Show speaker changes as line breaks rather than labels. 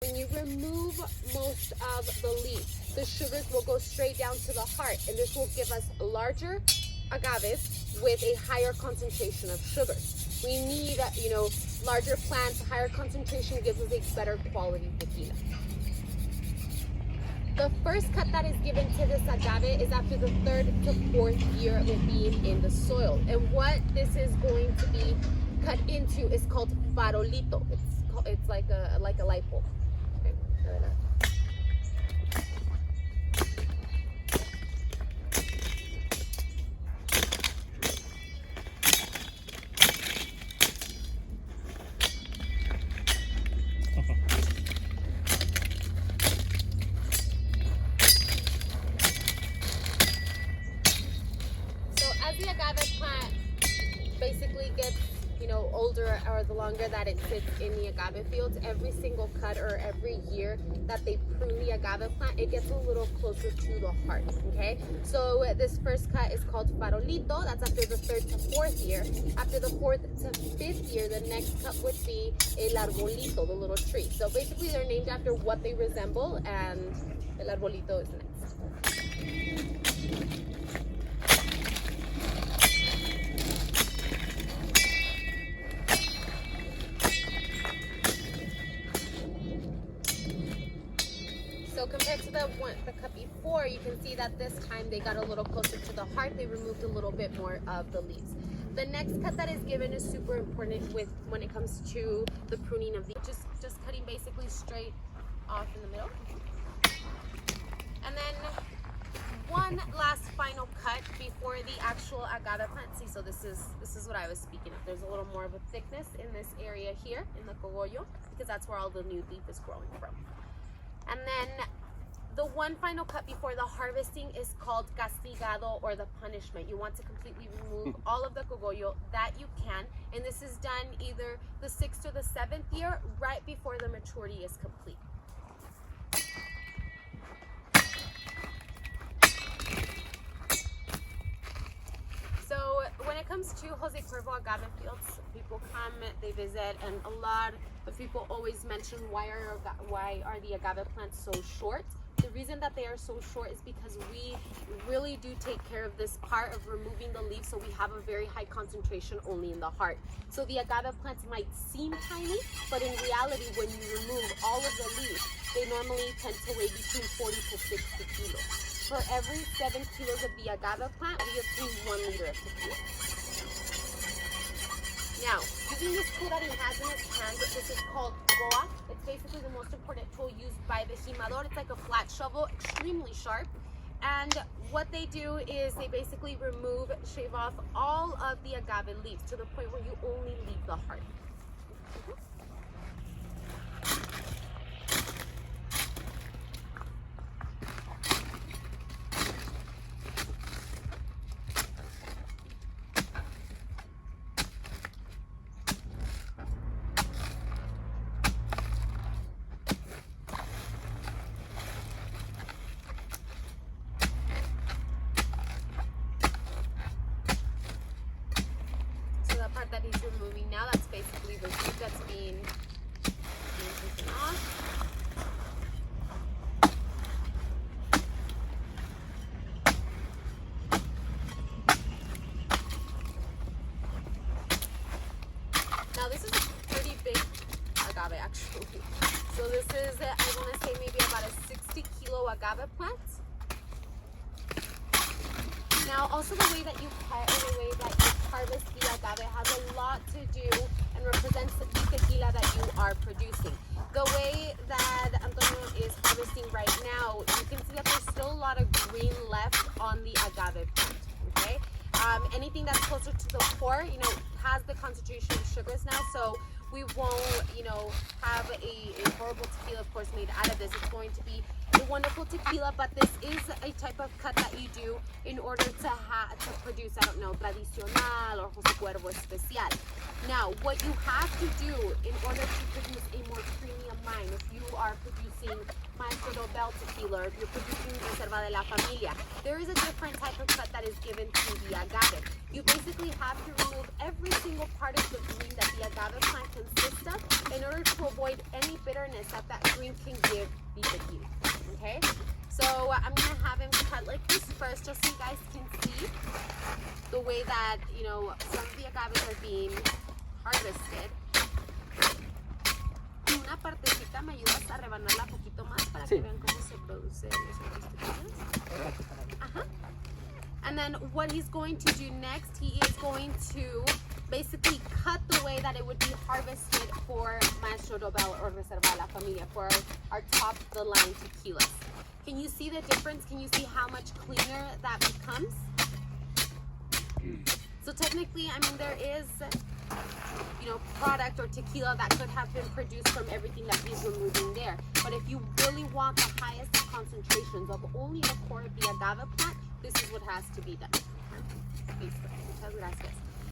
When you remove most of the leaf, the sugars will go straight down to the heart, and this will give us larger agaves with a higher concentration of sugars. We need, larger plants. Higher concentration gives us a better quality tequila. The first cut that is given to this agave is after the 3rd to 4th year of it being in the soil. And what this is going to be cut into is called farolito. It's like a light bulb. Okay. The agave plant basically gets, older, or the longer that it sits in the agave fields, every single cut or every year that they prune the agave plant, it gets a little closer to the heart. Okay, so this first cut is called farolito. That's after the 3rd to 4th year. After the 4th to 5th year, the next cut would be el arbolito, the little tree. So basically they're named after what they resemble, and el arbolito is next. So compared to the cut before, you can see that this time they got a little closer to the heart. They removed a little bit more of the leaves. The next cut that is given is super important when it comes to the pruning of the just cutting basically straight off in the middle. And then one last final cut before the actual agave plant. See, so this is what I was speaking of. There's a little more of a thickness in this area here in the cogollo, because that's where all the new leaf is growing from. And then the one final cut before the harvesting is called castigado, or the punishment. You want to completely remove all of the cogollo that you can, and this is done either the 6th or the 7th year, right before the maturity is complete. So when it comes to Jose Cuervo agave fields, people come, they visit, and a lot of people always mention why are the agave plants so short. The reason that they are so short is because we really do take care of this part of removing the leaves, so we have a very high concentration only in the heart. So the agave plants might seem tiny, but in reality, when you remove all of the leaves, they normally tend to weigh between 40 to 60 kilos. For every 7 kilos of the agave plant, we obtain 1 liter of tequila. Now, using this tool that he has in his hand, this is called goa. It's basically the most important tool used by the Jimador. It's like a flat shovel, extremely sharp. And what they do is they basically shave off all of the agave leaves to the point where you only leave the heart. That he's removing now, that's basically the root that's being taken off. Now this is a pretty big agave actually. So this is, I want to say maybe about a 60 kilo agave plant. Now also the way that you cut or the way that you harvest the agave has a lot to do and represents the tequila that you are producing. The way that Antonio is harvesting right now, you can see that there's still a lot of green left on the agave plant, okay? Anything that's closer to the core, has the concentration of sugars now, so we won't, have a horrible tequila, of course, made out of this. It's going to be a wonderful tequila, but this is a type of cut that you do in order to produce, tradicional or Jose Cuervo especial. Now, what you have to do in order to produce a more premium wine, if you are producing Maestro Dobel tequila, or if you're producing Reserva de la Familia, there is a different type of cut that is given to the agave. You basically have to remove every single part of the green that the agave plant consists of in order to avoid any bitterness that that green can give the tequila. Okay, so I'm gonna have him cut like this first, just so you guys can see the way that, you know, some of the agaves are being harvested. Una partecita me ayudas a rebanarla un poquito más para que vean cómo se producen los tequilas. Ajá. And then what he's going to do next, he is going to basically cut the way that it would be harvested for Maestro Dobel or Reserva La Familia, for our top of the line tequilas. Can you see the difference? Can you see how much cleaner that becomes? So technically, I mean, there is, you know, product or tequila that could have been produced from everything that he's removing there. But if you really want the highest concentrations of only the core of the agave plant, this is what has to be done. Listo. Muchas gracias.